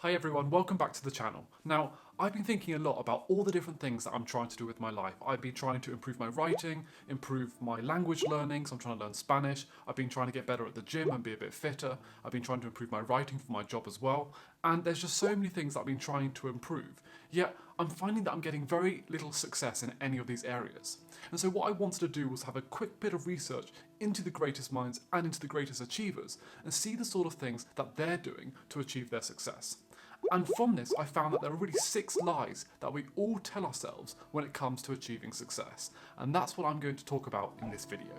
Hi everyone, welcome back to the channel. Now, I've been thinking a lot about all the different things that I'm trying to do with my life. I've been trying to improve my writing, improve my language learning, so I'm trying to learn Spanish. I've been trying to get better at the gym and be a bit fitter. I've been trying to improve my writing for my job as well. And there's just so many things that I've been trying to improve. Yet, I'm finding that I'm getting very little success in any of these areas. And so what I wanted to do was have a quick bit of research into the greatest minds and into the greatest achievers and see the sort of things that they're doing to achieve their success. And from this, I found that there are really 6 lies that we all tell ourselves when it comes to achieving success. And that's what I'm going to talk about in this video.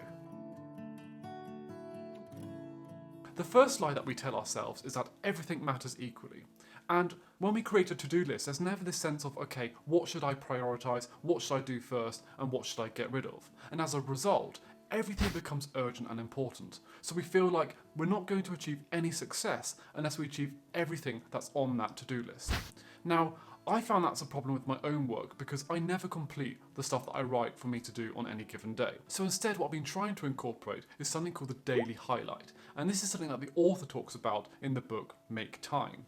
The first lie that we tell ourselves is that everything matters equally. And when we create a to-do list, there's never this sense of, okay, what should I prioritise, what should I do first, and what should I get rid of? And as a result, everything becomes urgent and important. So we feel like we're not going to achieve any success unless we achieve everything that's on that to-do list. Now, I found that's a problem with my own work because I never complete the stuff that I write for me to do on any given day. So instead, what I've been trying to incorporate is something called the daily highlight. And this is something that the author talks about in the book Make Time.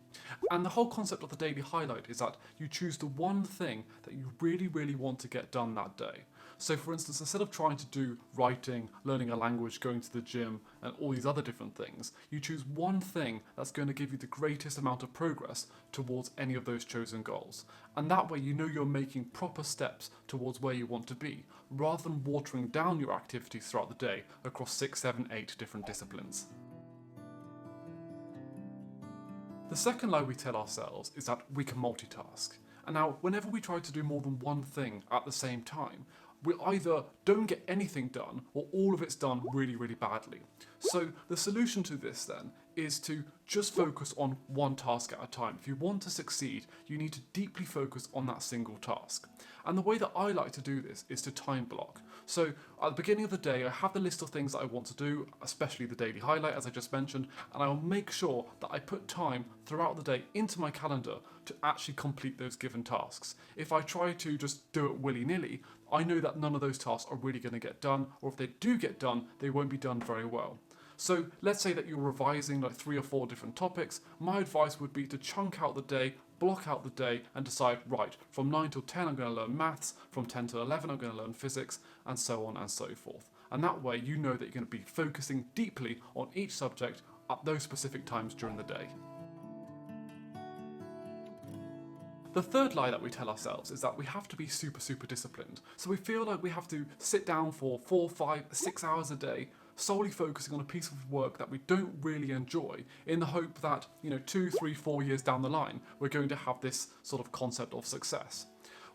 And the whole concept of the daily highlight is that you choose the one thing that you really, really want to get done that day. So for instance, instead of trying to do writing, learning a language, going to the gym, and all these other different things, you choose one thing that's going to give you the greatest amount of progress towards any of those chosen goals. And that way you know you're making proper steps towards where you want to be, rather than watering down your activities throughout the day across 6, 7, 8 different disciplines. The second lie we tell ourselves is that we can multitask. And now, whenever we try to do more than one thing at the same time, we either don't get anything done or all of it's done really, really badly. So the solution to this then is to just focus on one task at a time. If you want to succeed, you need to deeply focus on that single task. And the way that I like to do this is to time block. So at the beginning of the day, I have the list of things that I want to do, especially the daily highlight, as I just mentioned, and I will make sure that I put time throughout the day into my calendar to actually complete those given tasks. If I try to just do it willy-nilly, I know that none of those tasks are really going to get done, or if they do get done, they won't be done very well. So let's say that you're revising like 3 or 4 different topics. My advice would be to chunk out the day, block out the day and decide, right, from 9 till 10 I'm going to learn maths, from 10 till 11 I'm going to learn physics, and so on and so forth. And that way you know that you're going to be focusing deeply on each subject at those specific times during the day. The third lie that we tell ourselves is that we have to be super disciplined. So we feel like we have to sit down for 4, 5, 6 hours a day, solely focusing on a piece of work that we don't really enjoy, in the hope that, 2, 3, 4 years down the line, we're going to have this sort of concept of success.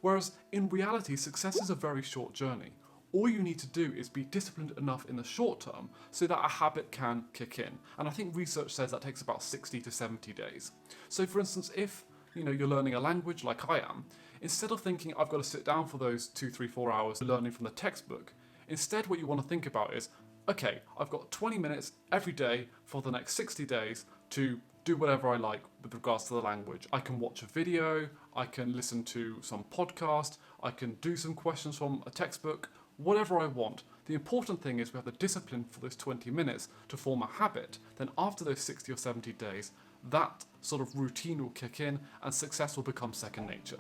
Whereas in reality, success is a very short journey. All you need to do is be disciplined enough in the short term so that a habit can kick in. And I think research says that takes about 60 to 70 days. So for instance, if you're learning a language like I am, instead of thinking I've got to sit down for those 2, 3, 4 hours learning from the textbook, instead what you want to think about is, okay, I've got 20 minutes every day for the next 60 days to do whatever I like with regards to the language. I can watch a video, I can listen to some podcast, I can do some questions from a textbook, whatever I want. The important thing is we have the discipline for those 20 minutes to form a habit. Then after those 60 or 70 days, that sort of routine will kick in and success will become second nature.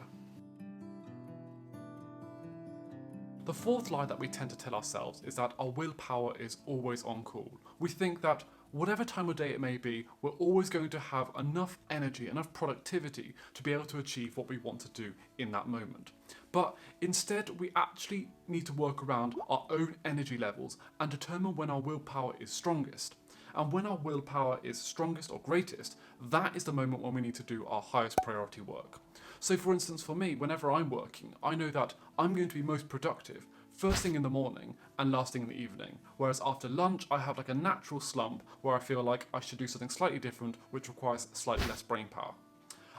The fourth lie that we tend to tell ourselves is that our willpower is always on call. We think that whatever time of day it may be, we're always going to have enough energy, enough productivity to be able to achieve what we want to do in that moment. But instead, we actually need to work around our own energy levels and determine when our willpower is strongest. And when our willpower is strongest or greatest, that is the moment when we need to do our highest priority work. So for instance, for me, whenever I'm working, I know that I'm going to be most productive first thing in the morning and last thing in the evening. Whereas after lunch, I have like a natural slump where I feel like I should do something slightly different, which requires slightly less brain power.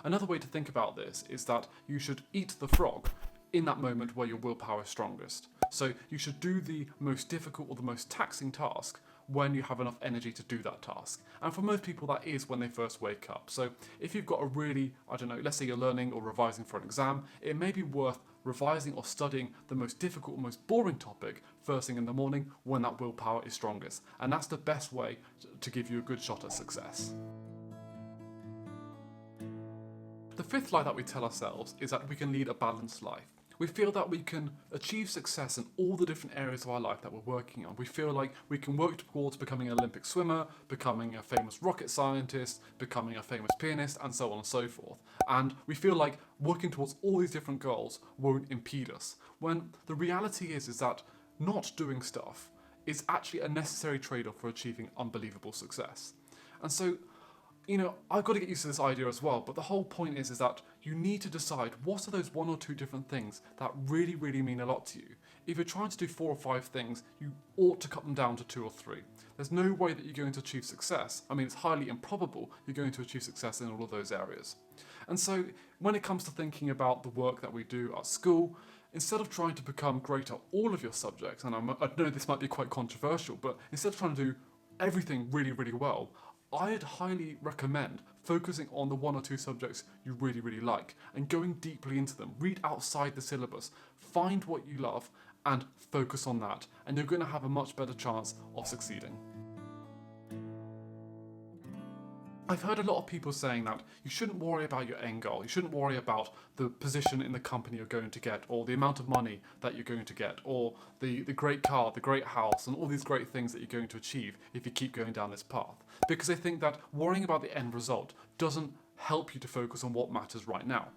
Another way to think about this is that you should eat the frog in that moment where your willpower is strongest. So you should do the most difficult or the most taxing task when you have enough energy to do that task. And for most people, that is when they first wake up. So if you've got a really, let's say you're learning or revising for an exam, it may be worth revising or studying the most difficult, most boring topic first thing in the morning when that willpower is strongest. And that's the best way to give you a good shot at success. fifth lie that we tell ourselves is that we can lead a balanced life. We feel that we can achieve success in all the different areas of our life that we're working on. We feel like we can work towards becoming an Olympic swimmer, becoming a famous rocket scientist, becoming a famous pianist, and so on and so forth. And we feel like working towards all these different goals won't impede us. When the reality is that not doing stuff is actually a necessary trade-off for achieving unbelievable success. And so, I've got to get used to this idea as well, but the whole point is that you need to decide what are those one or two different things that really, really mean a lot to you. If you're trying to do 4 or 5 things, you ought to cut them down to 2 or 3. There's no way that you're going to achieve success. I mean, it's highly improbable you're going to achieve success in all of those areas. And so, when it comes to thinking about the work that we do at school, instead of trying to become great at all of your subjects, and I know this might be quite controversial, but instead of trying to do everything really, really well, I'd highly recommend focusing on the 1 or 2 subjects you really, really like and going deeply into them. Read outside the syllabus, find what you love and focus on that, and you're going to have a much better chance of succeeding. I've heard a lot of people saying that you shouldn't worry about your end goal, you shouldn't worry about the position in the company you're going to get, or the amount of money that you're going to get, or the great car, the great house, and all these great things that you're going to achieve if you keep going down this path. Because I think that worrying about the end result doesn't help you to focus on what matters right now.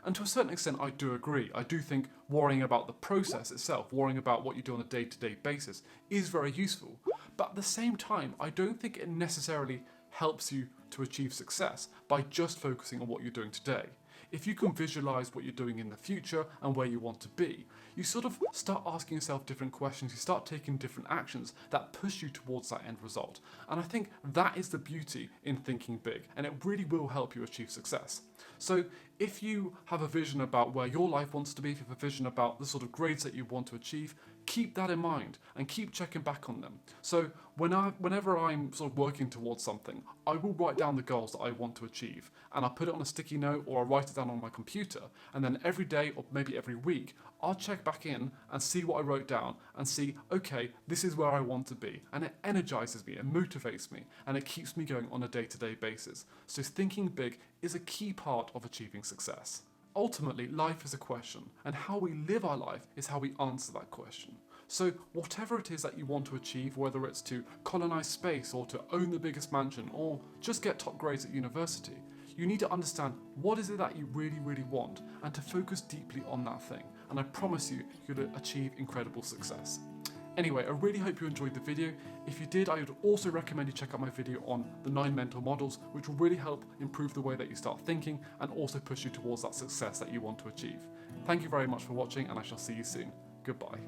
And to a certain extent, I do agree. I do think worrying about the process itself, worrying about what you do on a day-to-day basis is very useful. But at the same time, I don't think it necessarily helps you to achieve success by just focusing on what you're doing today. If you can visualize what you're doing in the future and where you want to be, you sort of start asking yourself different questions, you start taking different actions that push you towards that end result. And I think that is the beauty in thinking big, and it really will help you achieve success. So if you have a vision about where your life wants to be, if you have a vision about the sort of grades that you want to achieve, keep that in mind and keep checking back on them. So whenever I'm sort of working towards something, I will write down the goals that I want to achieve, and I'll put it on a sticky note or I'll write it down on my computer, and then every day or maybe every week I'll check back in and see what I wrote down and see, okay, this is where I want to be, and it energizes me, it motivates me, and it keeps me going on a day-to-day basis. So thinking big is a key part of achieving success. Ultimately, life is a question, and how we live our life is how we answer that question. So whatever it is that you want to achieve, whether it's to colonize space or to own the biggest mansion or just get top grades at university, you need to understand what is it that you really, really want and to focus deeply on that thing. And I promise you, you're going to achieve incredible success. Anyway, I really hope you enjoyed the video. If you did, I would also recommend you check out my video on the 9 mental models, which will really help improve the way that you start thinking and also push you towards that success that you want to achieve. Thank you very much for watching, and I shall see you soon. Goodbye.